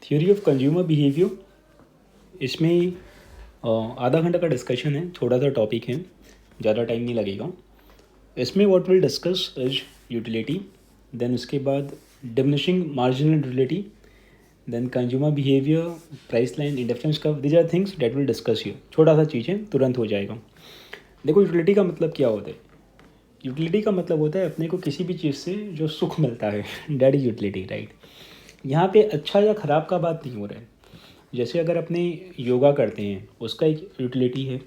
Theory of consumer behaviour, इसमें आधा घंटा का डिस्कशन है, छोटा सा टॉपिक है, ज़्यादा टाइम नहीं लगेगा। इसमें what will discuss is utility, then उसके बाद diminishing marginal utility, then consumer behaviour, price line, indifference curve, these are things that will discuss you. छोटा सा चीज़ है, तुरंत हो जाएगा। देखो यूटिलिटी का मतलब क्या होता है। यूटिलिटी का मतलब होता है अपने को किसी भी चीज़ से जो सुख मिलता है दैट इज यूटिलिटी, राइट। यहाँ पे अच्छा या ख़राब का बात नहीं हो रहा है। जैसे अगर अपने योगा करते हैं उसका एक यूटिलिटी है,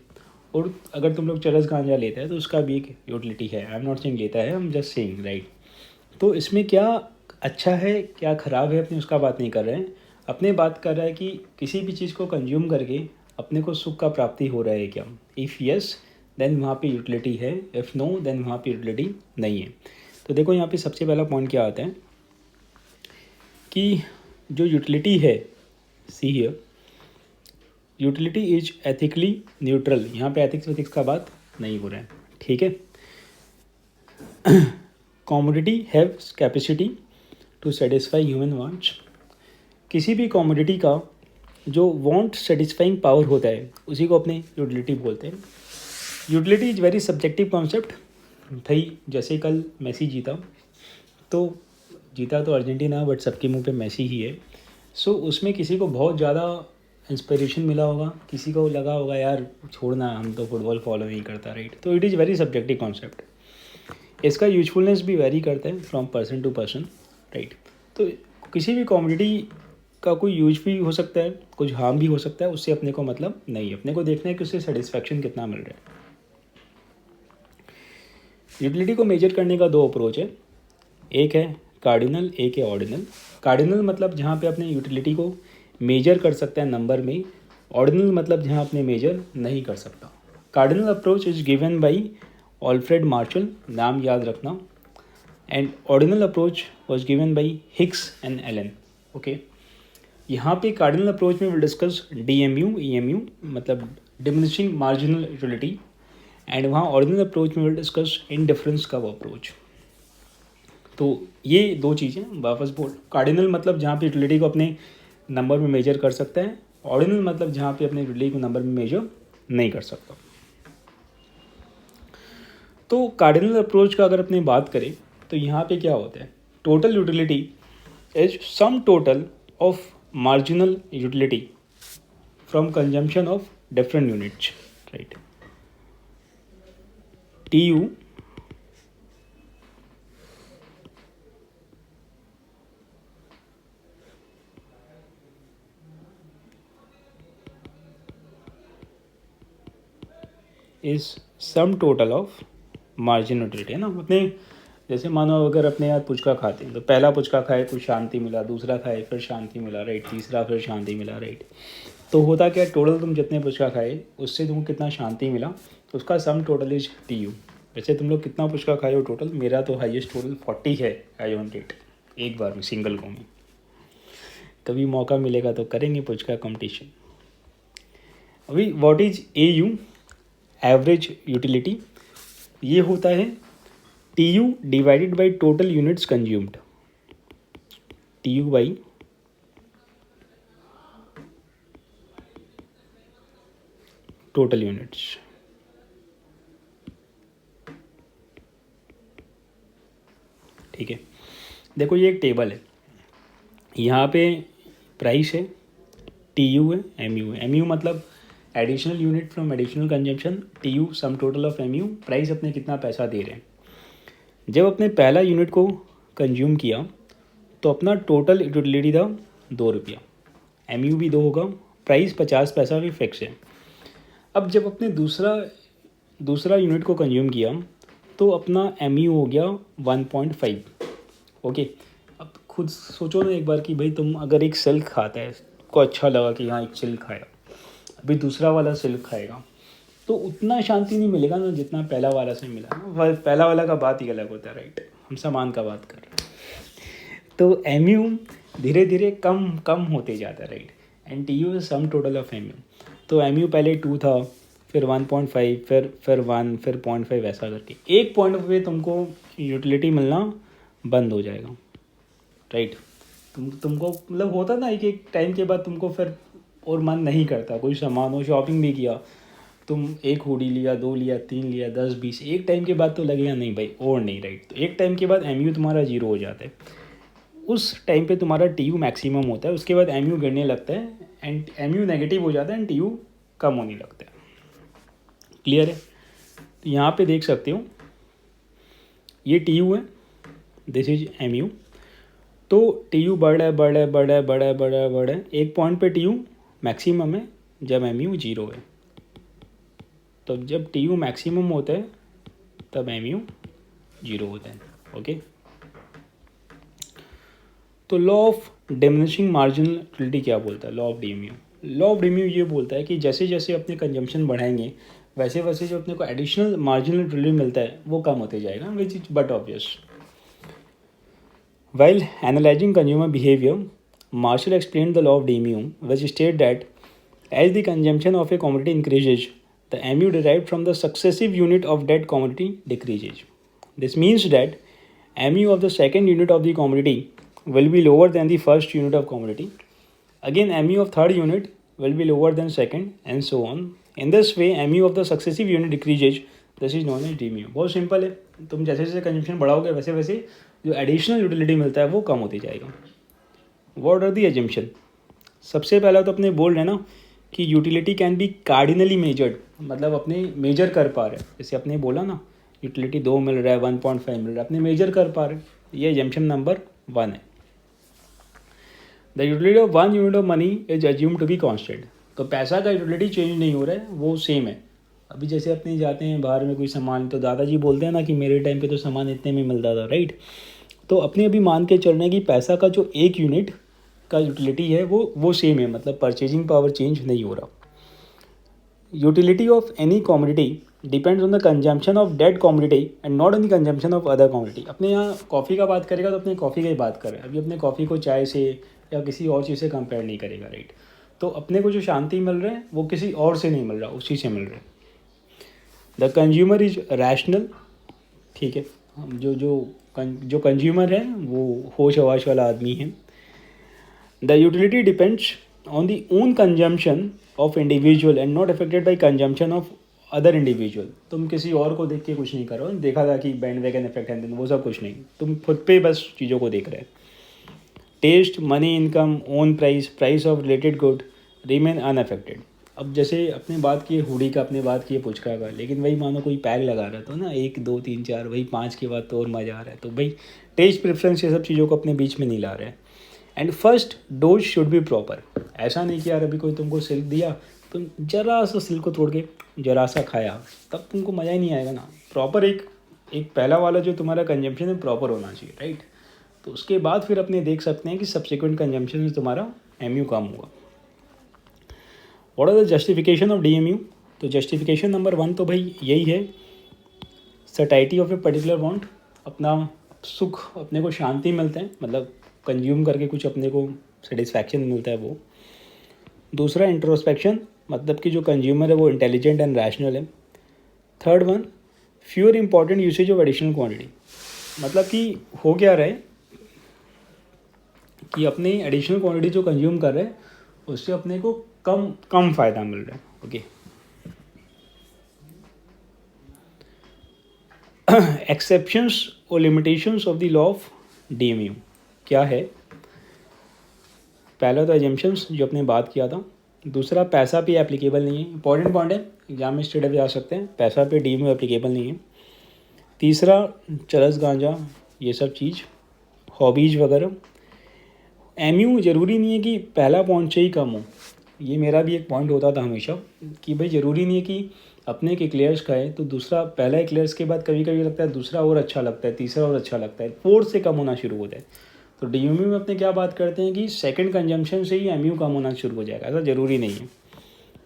और अगर तुम लोग चरस गांजा लेता है तो उसका भी एक यूटिलिटी है। आई एम नॉट सेइंग लेता है, I am just saying, right. तो इसमें क्या अच्छा है क्या ख़राब है अपने उसका बात नहीं कर रहे हैं। अपने बात कर रहा है कि किसी भी चीज़ को कंज्यूम करके अपने को सुख का प्राप्ति हो रहा है क्या। इफ़ यस देन वहाँ पे यूटिलिटी है, इफ़ नो देन वहाँ पे यूटिलिटी नहीं है। तो देखो यहाँ पे सबसे पहला पॉइंट क्या आता है कि जो यूटिलिटी है, see here, utility is ethically neutral. यहाँ पे एथिक्स का बात नहीं हो रहा है, ठीक है। Commodity haves capacity to satisfy human wants. किसी भी कॉमोडिटी का जो वांट सेटिस्फाइंग पावर होता है उसी को अपने यूटिलिटी बोलते हैं। Utility is very subjective concept. भाई जैसे कल मेसी जीता तो अर्जेंटीना, बट सबके मुंह पे मेसी ही है। सो उसमें किसी को बहुत ज़्यादा इंस्पिरेशन मिला होगा, किसी को लगा होगा यार छोड़ना, हम तो फुटबॉल फॉलो नहीं करता, राइट। तो it is very subjective concept. इसका यूजफुलनेस भी वेरी करता है from person to person, right. तो किसी भी कॉमोडिटी का कोई यूज भी हो सकता है, कुछ हार्म भी हो सकता है, उससे अपने को मतलब नहीं है। अपने को देखना है कि उससे सेटिस्फैक्शन कितना मिल रहा है। यूटिलिटी को मेजर करने का दो अप्रोच है, एक है कार्डिनल, एक है ऑर्डिनल। कार्डिनल मतलब जहाँ पे अपने यूटिलिटी को मेजर कर सकता है नंबर में, ऑर्डिनल मतलब जहाँ अपने मेजर नहीं कर सकता। Cardinal approach is given by Alfred Marshall, नाम याद रखना, and ordinal approach was given by Hicks and Allen, okay. यहाँ पे कार्डिनल अप्रोच में विल डिस्कस DMU EMU मतलब डिमिनिशिंग मार्जिनल यूटिलिटी, एंड वहाँ ऑर्डिनल अप्रोच में will discuss indifference curve approach. तो ये दो चीज़ें वापस बोल। कार्डिनल मतलब जहाँ पे यूटिलिटी को अपने नंबर में मेजर कर सकता है, ऑर्डिनल मतलब जहाँ पे अपने यूटिलिटी को नंबर में मेजर नहीं कर सकता। तो कार्डिनल अप्रोच का अगर अपने बात करें तो यहाँ पे क्या होता है, total utility is some total of marginal utility from consumption of different units, right. TU is some total of margin utility, है ना। अपने जैसे मानो अगर अपने यार पुचका खाते हैं तो पहला पुचका खाए कुछ शांति मिला, दूसरा खाए फिर शांति मिला, राइट, तीसरा फिर शांति मिला, राइट। तो होता क्या, टोटल तुम जितने पुचका खाए उससे तुमको कितना शांति मिला, तो उसका सम टोटल इज TU। वैसे तुम लोग कितना पुचका खाए हो टोटल, मेरा तो हाईएस्ट टोटल 40 है, आई ऑन रेट एक बार में सिंगल को में। कभी मौका मिलेगा तो करेंगे पुचका कंपटीशन। अभी what is AU, average utility, ये होता है TU divided by total units consumed, TU by total units, ठीक है। देखो ये एक टेबल है, यहाँ पे प्राइस है, TU है, MU है। MU मतलब additional unit from additional consumption, TU some total of MU, price अपने कितना पैसा दे रहे हैं। जब अपने पहला यूनिट को कंज्यूम किया तो अपना टोटल यूटिलिटी था 2 रुपया, MU भी 2 होगा, प्राइस 50 पैसा भी फिक्स है। अब जब अपने दूसरा यूनिट को कंज्यूम किया तो अपना MU हो गया 1.5, ओके। अब खुद सोचो ना एक बार कि भाई तुम अगर एक सिल्क खाता है, को अच्छा लगा कि हाँ एक सिल्क खाया, अभी दूसरा वाला सिल्क खाएगा तो उतना शांति नहीं मिलेगा ना जितना पहला वाला से मिला ना। पहला वाला का बात ही अलग होता है, राइट। हम सामान का बात कर रहे हैं। तो MU धीरे धीरे कम कम होते जाता है, right, and TU is some total of MU। तो MU पहले 2 था, फिर 1.5, फिर 1, फिर 0.5, ऐसा करके एक पॉइंट पे तुमको यूटिलिटी मिलना बंद हो जाएगा, राइट। तुमको मतलब होता ना कि एक टाइम के बाद तुमको फिर और मन नहीं करता, कोई सामान हो, शॉपिंग भी किया, तुम एक हुडी लिया, 2 लिया, 3 लिया, 10 20, एक टाइम के बाद तो लगेगा नहीं भाई और नहीं, राइट। तो एक टाइम के बाद एम तुम्हारा जीरो हो जाता है, उस टाइम पे तुम्हारा टी मैक्सिमम होता है, उसके बाद एम गिरने लगता है एंड एम नेगेटिव हो जाता है एंड टी कम होने लगता है। क्लियर है? तो यहाँ पे देख सकते हो ये टी है, दिस इज एम। तो टी बढ़ है बढ़ है बढ़ है बढ़ है बढ़ है बढ़ है, एक पॉइंट पे टी मैक्सिमम है जब एम जीरो है। तो जब टी मैक्सिमम होता है तब एम जीरो होता है। ओके, तो law of diminishing marginal utility क्या बोलता है? Law of DMU, law of DMU ये बोलता है कि जैसे जैसे अपने कंजम्पशन बढ़ाएंगे वैसे वैसे जो अपने को एडिशनल मार्जिनल यूटिलिटी मिलता है वो कम होते जाएगा, which is but obvious. While analyzing consumer behavior, Marshall explained the law of DMU, which states that as the consumption of a commodity increases, the MU derived from the successive unit of that commodity decreases. This means that MU of the second unit of the commodity will be lower than the first unit of commodity. Again, MU of third unit will be lower than second, and so on. In this way, MU of the successive unit decreases. This is known as DMU. बहुत simple है, तुम जैसे जैसे consumption बढ़ाओगे वैसे वैसे जो additional utility मिलता है वो कम होती जाएगा। What are the assumption? सबसे पहला तो अपने बोल रहे हैं ना कि utility can be cardinally measured, मतलब अपने मेजर कर पा रहे हैं। जैसे अपने बोला ना यूटिलिटी 2 मिल रहा है, 1.5 मिल रहा है, अपने मेजर कर पा रहे हैं। ये एजम्पशन नंबर 1 है। The utility of 1 unit of money is assume to be constant. तो पैसा का यूटिलिटी चेंज नहीं हो रहा है, वो सेम है। अभी जैसे अपने जाते हैं बाहर में कोई सामान, तो दादाजी बोलते हैं ना कि मेरे टाइम पे तो सामान इतने में मिलता था, राइट। तो अपने अभी मान के चल रहे हैं कि पैसा का जो 1 यूनिट का यूटिलिटी है वो सेम है, मतलब परचेजिंग पावर चेंज नहीं हो रहा। Utility of any commodity depends on the consumption of that commodity and not on the consumption of other commodity. अपने यहाँ कॉफ़ी का बात करेगा तो अपने कॉफ़ी का ही बात करें, अभी अपने कॉफ़ी को चाय से या किसी और चीज़ से कंपेयर नहीं करेगा, राइट। तो अपने को जो शांति मिल रहा है वो किसी और से नहीं मिल रहा, उसी से मिल रहा है। द कंज्यूमर इज रैशनल, ठीक है। जो कंज्यूमर है वो होश हवाश वाला आदमी है। The utility depends on the own consumption of individual and not affected by consumption of other individual. तुम किसी और को देख के कुछ नहीं करो, देखा था कि बैंड वैगन इफेक्ट है, वो सब कुछ नहीं, तुम खुद पे बस चीज़ों को देख रहे हैं। Taste, money, income, own price, price of related good remain unaffected. अब जैसे अपने बात किए हुडी का, अपने बात किए पुचका का, लेकिन वही मानो कोई पैक लगा रहा था ना, 1 2 3 4, वही 5 के बाद तो और मज़ा आ रहा है। तो भाई टेस्ट प्रेफरेंस ये सब चीज़ों को अपने बीच में नहीं ला रहे हैं। And first dose should be proper. ऐसा नहीं कि यार अभी कोई तुमको सिल्क दिया, तुम जरा सा सिल्क को तोड़ के जरा सा खाया, तब तुमको मज़ा ही नहीं आएगा ना। प्रॉपर एक पहला वाला जो तुम्हारा कंजम्पशन है प्रॉपर होना चाहिए, राइट। तो उसके बाद फिर अपने देख सकते हैं कि सब्सिक्वेंट कंजम्पशन में तुम्हारा एम कम हुआ। What are the justification of DMU? तो जस्टिफिकेशन नंबर 1 तो भाई यही है, satiety of a particular want. अपना सुख, अपने को शांति मिलते हैं, मतलब कंज्यूम करके कुछ अपने को सेटिस्फैक्शन मिलता है वो। दूसरा इंट्रोस्पेक्शन, मतलब कि जो कंज्यूमर है वो इंटेलिजेंट एंड रैशनल है। Third one, fewer important usage of additional quantity, मतलब कि हो क्या रहा है कि अपनी एडिशनल क्वांटिटी जो कंज्यूम कर रहे हैं उससे अपने को कम फ़ायदा मिल रहा है। ओके, एक्सेप्शंस और limitations of the law of DMU क्या है? पहला तो एजम्पशंस जो अपने बात किया था। दूसरा, पैसा पे एप्लीकेबल नहीं है, इंपॉर्टेंट पॉइंट है, एग्जाम में स्टेट जा सकते हैं, पैसा पे DMU एप्लीकेबल नहीं है। तीसरा, चरस गांजा ये सब चीज़, हॉबीज़ वगैरह। MU ज़रूरी नहीं है कि पहला पॉइंट से ही कम हो, ये मेरा भी एक पॉइंट होता था हमेशा कि भाई ज़रूरी नहीं है कि अपने एक एक्लेयर्स खाए तो दूसरा, पहला एक्लेयर्स के बाद कभी कभी लगता है दूसरा और अच्छा लगता है, तीसरा और अच्छा लगता है, फोर्थ से कम होना शुरू होता है। तो DMU में अपने क्या बात करते हैं कि सेकंड कंजम्पशन से ही MU कम होना शुरू हो जाएगा, ऐसा ज़रूरी नहीं है।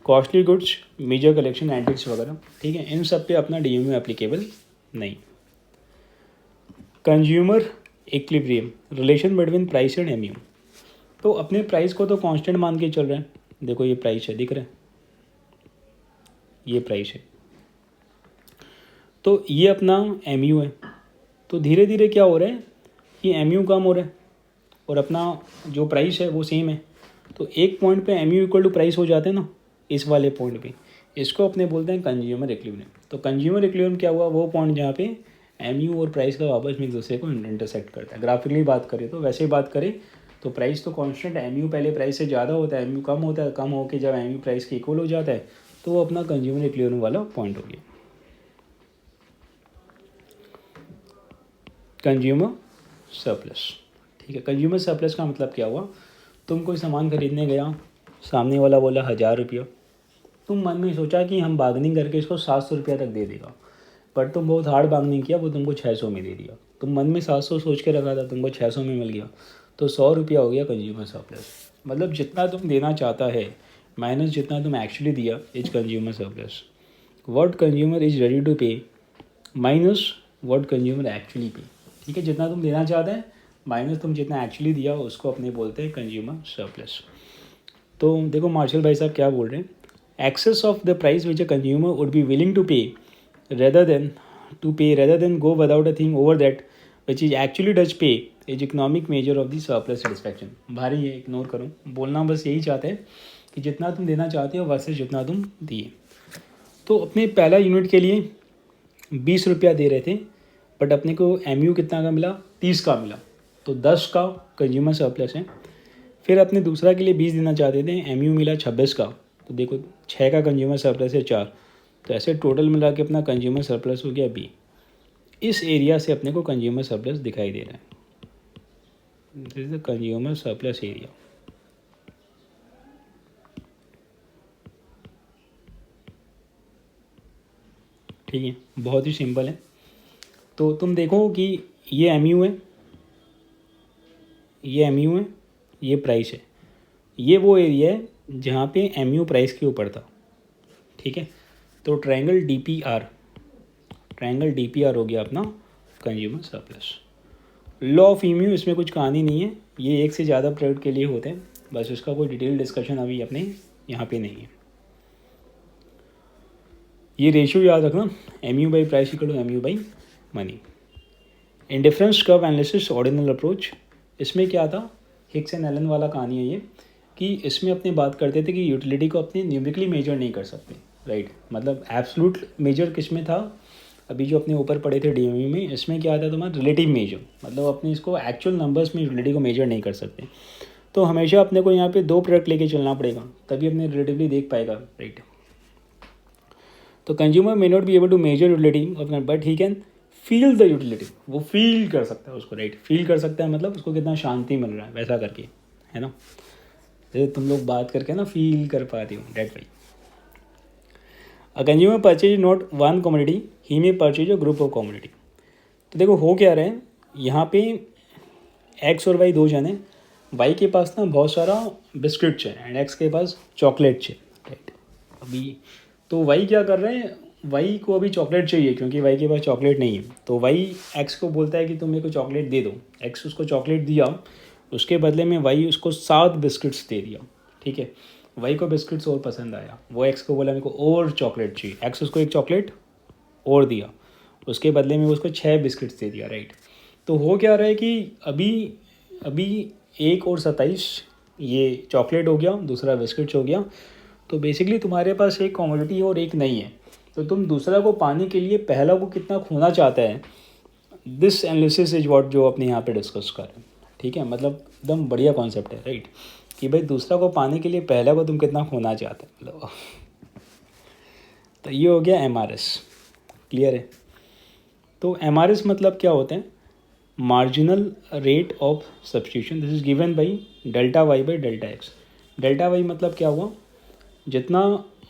Costly goods, major collection, antiques वगैरह, ठीक है, इन सब पे अपना DMU एप्लीकेबल नहीं। Consumer equilibrium, relation between price and MU। तो अपने प्राइस को तो कांस्टेंट मान के चल रहे हैं, देखो ये प्राइस है, दिख रहा है, ये प्राइस है, तो ये अपना MU है। तो धीरे धीरे क्या हो रहा है कि MU कम हो रहा है और अपना जो प्राइस है वो सेम है, तो एक पॉइंट पे M U equal to price हो जाते हैं ना, इस वाले पॉइंट पे, इसको अपने बोलते हैं कंज्यूमर इक्विलिब्रियम। तो कंज्यूमर इक्विलिब्रियम क्या हुआ, वो पॉइंट जहाँ पे एम यू और प्राइस का वापस में एक दूसरे को इंटरसेक्ट करता है। ग्राफिकली बात करें तो वैसे ही बात करें तो प्राइस तो कांस्टेंट, एम यू पहले प्राइस से ज़्यादा होता है, एम यू कम होता है, कम होकर जब एम यू प्राइस के इक्वल हो जाता है तो वो अपना कंज्यूमर इक्विलिब्रियम वाला पॉइंट हो गया। कंज्यूमर सरप्लस, ठीक है। कंज्यूमर सरप्लस का मतलब क्या हुआ, तुम कोई सामान खरीदने गया, सामने वाला बोला 1000 रुपया, तुम मन में सोचा कि हम बार्गनिंग करके इसको 700 रुपया तक दे देगा, पर तुम बहुत हार्ड बार्गनिंग किया, वो तुमको 600 में दे दिया। तुम मन में 700 सोच के रखा था, तुमको 600 में मिल गया, तो 100 रुपया हो गया कंज्यूमर सरप्लस। मतलब जितना तुम देना चाहता है माइनस जितना तुम एक्चुअली दिया is consumer surplus. What consumer is ready to pay minus what consumer actually pay, ठीक है। जितना तुम देना चाहते हैं माइनस तुम जितना एक्चुअली दिया, उसको अपने बोलते हैं कंज्यूमर सरप्लस। तो देखो मार्शल भाई साहब क्या बोल रहे हैं, excess of the price which a consumer would be willing to pay rather than go without a thing over that which is actually does pay is economic measure of the surplus satisfaction। भारी ये ignore करो, बोलना बस यही चाहते हैं कि जितना तुम देना चाहते हो वर्सेस जितना तुम दिए। तो अपने पहला यूनिट के लिए 20 रुपया दे रहे थे, बट अपने को एम यू कितना का मिला, 30 का मिला, तो 10 का कंज्यूमर सरप्लस है। फिर अपने दूसरा के लिए 20 देना चाहते थे, एम यू मिला 26 का, तो देखो 6 का कंज्यूमर सरप्लस है 4, तो ऐसे टोटल मिला के अपना कंज्यूमर सरप्लस हो गया बी। इस एरिया से अपने को कंज्यूमर सरप्लस दिखाई दे रहा है, this is the consumer surplus area. ठीक है, बहुत ही सिंपल है। तो तुम देखो कि ये एम यू है, ये एम यू है, ये प्राइस है, ये वो एरिया है जहाँ पे एम यू प्राइस के ऊपर था, ठीक है। तो ट्रायंगल डी पी आर हो गया अपना consumer surplus. Law of M U, इसमें कुछ कहानी नहीं है, ये एक से ज़्यादा प्रोडक्ट के लिए होते हैं, बस उसका कोई डिटेल डिस्कशन अभी अपने यहाँ पे नहीं है। ये रेशियो याद रखना, M U by price equal to M U by money. Indifference curve analysis ordinal approach, इसमें क्या था, हिक्स एंड एलन वाला कहानी है ये, कि इसमें अपने बात करते थे कि यूटिलिटी को अपने न्यूमेरिकली मेजर नहीं कर सकते, राइट। मतलब एब्सोल्यूट मेजर किस में था, अभी जो अपने ऊपर पढ़े थे डीएमयू में, इसमें क्या आता तुम्हारा रिलेटिव मेजर, मतलब अपने इसको एक्चुअल नंबर्स में यूटिलिटी को मेजर नहीं कर सकते। तो हमेशा अपने को यहाँ पे 2 प्रोडक्ट लेके चलना पड़ेगा, तभी अपने रिलेटिवली देख पाएगा, राइट। तो consumer may not be able to measure utility but he can feel the utility, वो फील कर सकता है उसको, राइट। फील कर सकता है मतलब उसको कितना शांति मिल रहा है, वैसा करके, है ना। जैसे तुम लोग बात करके ना फील कर पाते हो, that why. A consumer purchase not one commodity, he may purchase a group of commodity. तो देखो हो क्या रहा है यहाँ पे, एक्स और वाई 2 जन है, वाई के पास ना बहुत सारा बिस्किट्स है एंड एक्स के पास चॉकलेट्स है, राइट। अभी तो वाई क्या कर रहे हैं, वाई को अभी चॉकलेट चाहिए क्योंकि वाई के पास चॉकलेट नहीं है, तो वाई एक्स को बोलता है कि तुम मेरे को चॉकलेट दे दो। एक्स उसको चॉकलेट दिया, उसके बदले में वाई उसको 7 बिस्किट्स दे दिया, ठीक है। वाई को बिस्किट्स और पसंद आया, वो एक्स को बोला मेरे को और चॉकलेट चाहिए, एक्स उसको एक चॉकलेट और दिया, उसके बदले में उसको 6 बिस्किट्स दे दिया, राइट। तो हो क्या रहा है कि अभी अभी 1 और 27 ये चॉकलेट हो गया, दूसरा बिस्किट्स हो गया। तो बेसिकली तुम्हारे पास एक कमोडिटी और एक नहीं है, तो तुम दूसरा को पाने के लिए पहला को कितना खोना चाहता है, दिस एनालिसिस इज व्हाट जो अपने यहाँ पे डिस्कस कर रहे हैं, ठीक है। मतलब एकदम बढ़िया कॉन्सेप्ट है, राइट, कि भाई दूसरा को पाने के लिए पहला को तुम कितना खोना चाहते हैं, मतलब। तो ये हो गया एमआरएस, क्लियर है। तो एमआरएस मतलब क्या होते हैं, marginal rate of substitution, this is given by delta Y by delta X. Delta Y मतलब क्या हुआ, जितना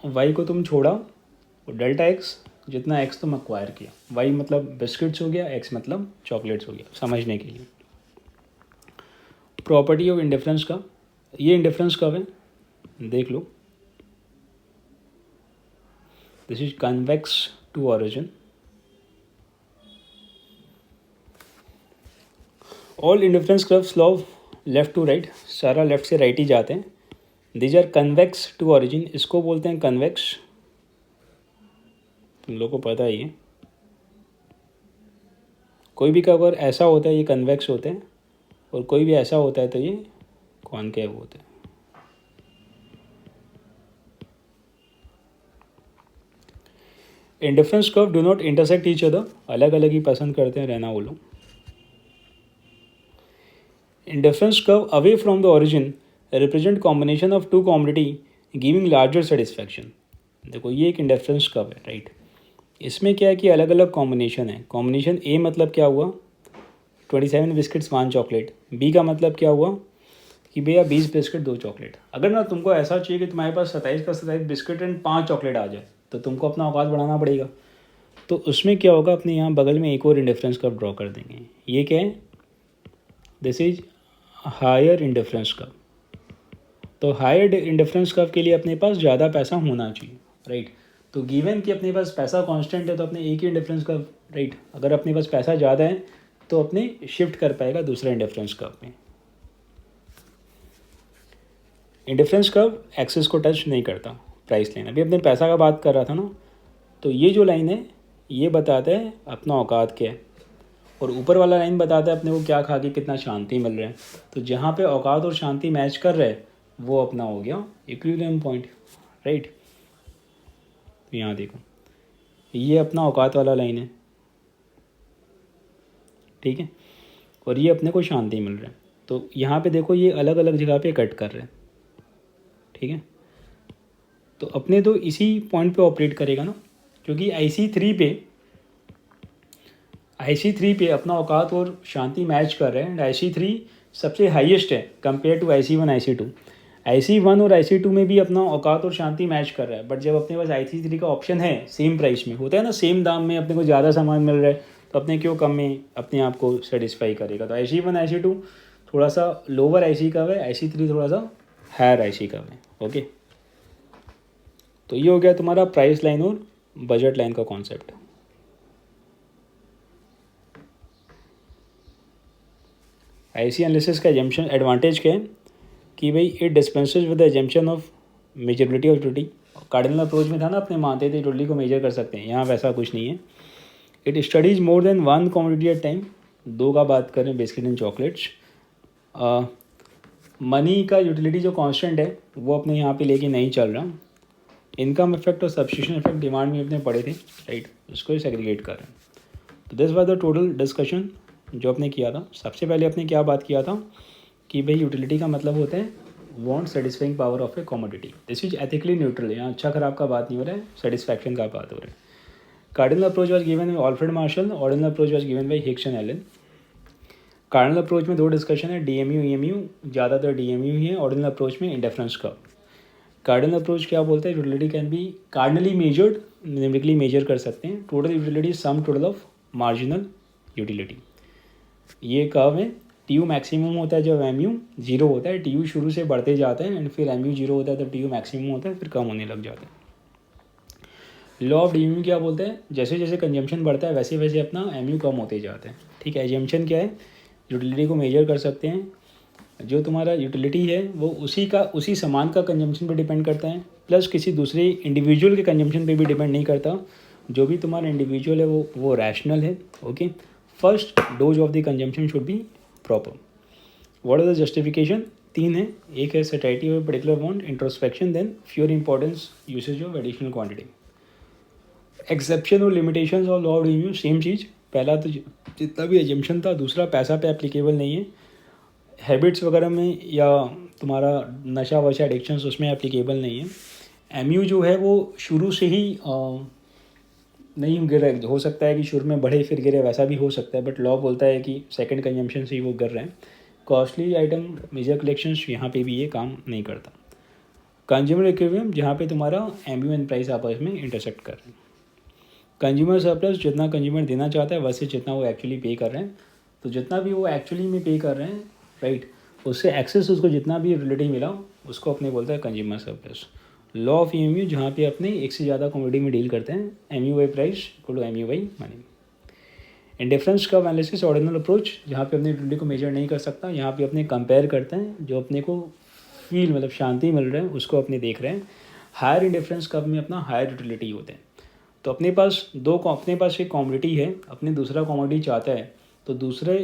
वाई को तुम छोड़ा, और डेल्टा एक्स जितना एक्स तुम एक्वायर किया। वाई मतलब बिस्किट्स हो गया, एक्स मतलब चॉकलेट्स हो गया, समझने के लिए। प्रॉपर्टी ऑफ इंडिफरेंस का, ये इंडिफरेंस कब है देख लो, this is convex to origin. All indifference curves low left to right, सारा लेफ्ट से राइट ही जाते हैं। These are convex to origin, इसको बोलते हैं कन्वेक्स, तुम लोग को पता ही है। कोई भी कवर ऐसा होता है ये कन्वेक्स होते हैं, और कोई भी ऐसा होता है तो ये कॉनकेव होता है। Indifference curve do not intersect each other, अलग अलग ही पसंद करते हैं रहना वो लोग। Indifference curve away from the origin represent combination of two commodity giving larger satisfaction. देखो ये एक इंडिफरेंस कर्व है, राइट। इसमें क्या है कि अलग अलग कॉम्बिनेशन है। कॉम्बिनेशन ए मतलब क्या हुआ, 27 बिस्किट्स 1 चॉकलेट। बी का मतलब क्या हुआ कि भैया 20 बिस्किट 2 चॉकलेट। अगर ना तुमको ऐसा चाहिए कि तुम्हारे पास 27 का 27 बिस्किट एंड 5 चॉकलेट आ जाए, तो तुमको अपना औकात बढ़ाना पड़ेगा। तो उसमें क्या होगा, अपने यहाँ बगल में एक और इंडिफरेंस कर्व ड्रॉ कर देंगे। ये क्या है, this is higher indifference curve. तो हायर इंडिफरेंस कर्व के लिए अपने पास ज़्यादा पैसा होना चाहिए, राइट। तो गिवन कि अपने पास पैसा कांस्टेंट है तो अपने एक ही इंडिफरेंस कर्व, राइट। अगर अपने पास पैसा ज़्यादा है तो अपने शिफ्ट कर पाएगा दूसरे इंडिफरेंस कर्व में। इंडिफरेंस कर्व एक्सेस को टच नहीं करता। प्राइस लाइन, अभी अपने पैसा का बात कर रहा था ना, तो ये जो लाइन है ये बताता है अपना औकात क्या है, और ऊपर वाला लाइन बताता है अपने को क्या खा के कितना शांति मिल रहा है। तो जहाँ पे औकात और शांति मैच कर रहे हैं वो अपना हो गया इक्विलिब्रियम पॉइंट, राइट। तो यहाँ देखो ये अपना औकात वाला लाइन है, ठीक है, और ये अपने को शांति मिल रहा है। तो यहाँ पे देखो ये अलग अलग जगह पे कट कर रहे हैं, ठीक है। तो अपने तो इसी पॉइंट पे ऑपरेट करेगा ना, क्योंकि IC3 पे अपना औकात और शांति मैच कर रहे हैं एंड IC3 सबसे हाईएस्ट है compare to IC1 IC2। IC1 और IC2 में भी अपना औकात और शांति मैच कर रहा है, बट जब अपने पास IC3 का ऑप्शन है सेम प्राइस में, होता है ना, सेम दाम में अपने को ज़्यादा सामान मिल रहा है, तो अपने क्यों कम में अपने आप को सेटिस्फाई करेगा। तो IC1 IC2 थोड़ा सा लोअर IC का है, IC3 थोड़ा सा हायर IC का है, ओके। तो ये हो गया तुम्हारा प्राइस लाइन और बजट लाइन का कॉन्सेप्ट। IC एनालिसिस का एजम्पशन एडवांटेज क्या है कि भाई it dispenses with the assumption of measurability of utility. Cardinal approach में था ना, अपने मानते थे यूटिलिटी को मेजर कर सकते हैं, यहाँ वैसा कुछ नहीं है। It studies more than 1 commodity at time. 2 का बात करें, बिस्किट एंड चॉकलेट्स। मनी का यूटिलिटी जो कांस्टेंट है वो अपने यहाँ पे लेके नहीं चल रहा। इनकम इफेक्ट और सब्स्टिट्यूशन इफेक्ट डिमांड में अपने पढ़े थे, राइट, उसको ही सेग्रीगेट कर रहे हैं। तो this was the total discussion जो आपने किया था। सबसे पहले आपने क्या बात किया था कि भाई यूटिलिटी का मतलब होता है want satisfying power of A commodity. This is ethically neutral, यहाँ अच्छा खराब का बात नहीं हो रहा है, सेटिस्फैक्शन का बात हो रहा है। Cardinal approach was given by Alfred Marshall, ordinal approach was given by Hicks and Allen. Cardinal approach में 2 डिस्कशन है, DMU EMU, ज़्यादातर DMU ही है। ऑर्डिनल अप्रोच में इंडिफरेंस का। कार्डिनल अप्रोच क्या बोलते हैं, utility can be cardinally measured, numerically measure कर सकते हैं। Total utility sum total of marginal utility. ये कर्व है, TU मैक्सिमम होता है जब MU 0 होता है। TU शुरू से बढ़ते जाते हैं एंड फिर MU 0 होता है तब TU मैक्सिमम होता है, फिर कम होने लग जाता है। लॉ ऑफ DMU क्या बोलते हैं, जैसे जैसे कंजम्पशन बढ़ता है वैसे वैसे अपना MU कम होते जाते हैं, ठीक है। एजम्पशन क्या है, यूटिलिटी को मेजर कर सकते हैं, जो तुम्हारा यूटिलिटी है वो उसी सामान का कंजम्पशन पे डिपेंड करता है, प्लस किसी दूसरे इंडिविजुअल के कंजम्पशन पे भी डिपेंड नहीं करता। जो भी तुम्हारा इंडिविजुअल है वो रैशनल है, okay. First dose of the consumption should be proper. What is the justification, 3 है। एक है satisfaction of particular want, introspection, then fewer importance usage of additional quantity. Exception और limitations of law of DMU same चीज़। पहला तो जितना भी assumption था, दूसरा पैसा पे एप्लीकेबल नहीं है। हैबिट्स वगैरह में या तुम्हारा नशा वशा एडिक्शंस उसमें एप्लीकेबल नहीं है। MU जो है वो शुरू से ही नहीं गिरे, हो सकता है कि शुरू में बढ़े फिर गिरे, वैसा भी हो सकता है, बट लॉ बोलता है कि सेकंड कंजम्पशन से ही वो गिर रहे हैं। कॉस्टली आइटम मेजर कलेक्शंस, यहाँ पे भी ये काम नहीं करता। कंज्यूमर इक्विलिब्रियम, जहाँ पे तुम्हारा MU एंड प्राइस आपस में इंटरसेक्ट कर रहे हैं। कंज्यूमर सरप्लस, जितना कंज्यूमर देना चाहता है वैसे जितना वो एक्चुअली पे कर रहे हैं। तो जितना भी वो एक्चुअली में पे कर रहे हैं, राइट, उससे एक्सेस उसको जितना भी यूटिलिटी मिला उसको अपने बोलता है consumer surplus. Law of EMU, जहाँ पे अपने एक से ज़्यादा कमोडिटी में डील करते हैं, MU by price equal to MU by money. Indifference curve analysis, ordinal approach, जहाँ पे अपने यूटिलिटी को मेजर नहीं कर सकता, यहाँ पे अपने कंपेयर करते हैं, जो अपने को फील मतलब शांति मिल रहा है उसको अपने देख रहे हैं। हायर इंडिफरेंस कर्व में अपना हायर यूटिलिटी होते हैं। तो अपने पास एक कॉमोडिटी है, अपने दूसरा कॉमोडिटी चाहता है, तो दूसरे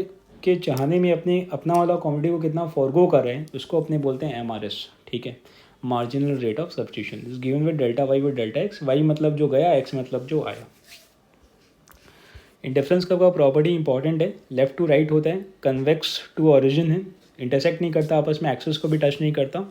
के चाहने में अपना वाला कॉमोडिटी को कितना फॉरगो कर रहे हैं, उसको अपने बोलते हैं MRS, ठीक है, marginal rate of substitution is given with delta Y with delta X, Y मतलब जो गया, एक्स मतलब जो आया। इंडिफरेंस कर्व का प्रॉपर्टी इंपॉर्टेंट है, लेफ्ट टू राइट होता है, कन्वेक्स टू ओरिजिन है, इंटरसेक्ट नहीं करता आपस में, एक्सिस को भी टच नहीं करता।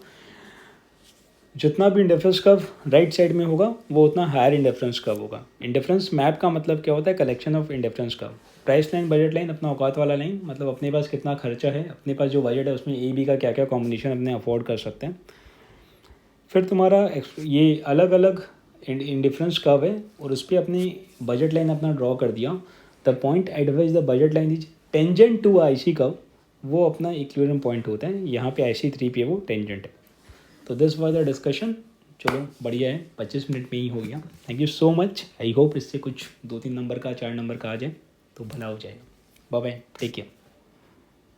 जितना भी इंडिफरेंस कर्व राइट साइड में होगा वो उतना हायर इंडिफरेंस कर्व होगा। इंडिफरेंस मैप का मतलब क्या होता है, collection of indifference curve. Price line, budget line, अपना औकात वाला लाइन, मतलब अपने पास कितना खर्चा है, अपने पास जो बजट है उसमें A B का क्या क्या कॉम्बिनेशन अपने अफोर्ड कर सकते हैं। फिर तुम्हारा ये अलग अलग इंडिफरेंस कर्व है और उस पर अपनी बजट लाइन अपना ड्रॉ कर दिया। The point at which the budget line is tangent to IC curve, वो अपना इक्विलिब्रियम पॉइंट होता है। यहाँ पे IC3 पे वो टेंजेंट है। तो दिस वाज द डिस्कशन। चलो बढ़िया है, 25 मिनट में ही हो गया। Thank you so much. I hope इससे कुछ 2-3 नंबर का, 4 नंबर का आ जाए तो भला हो जाएगा। Bye bye, take care.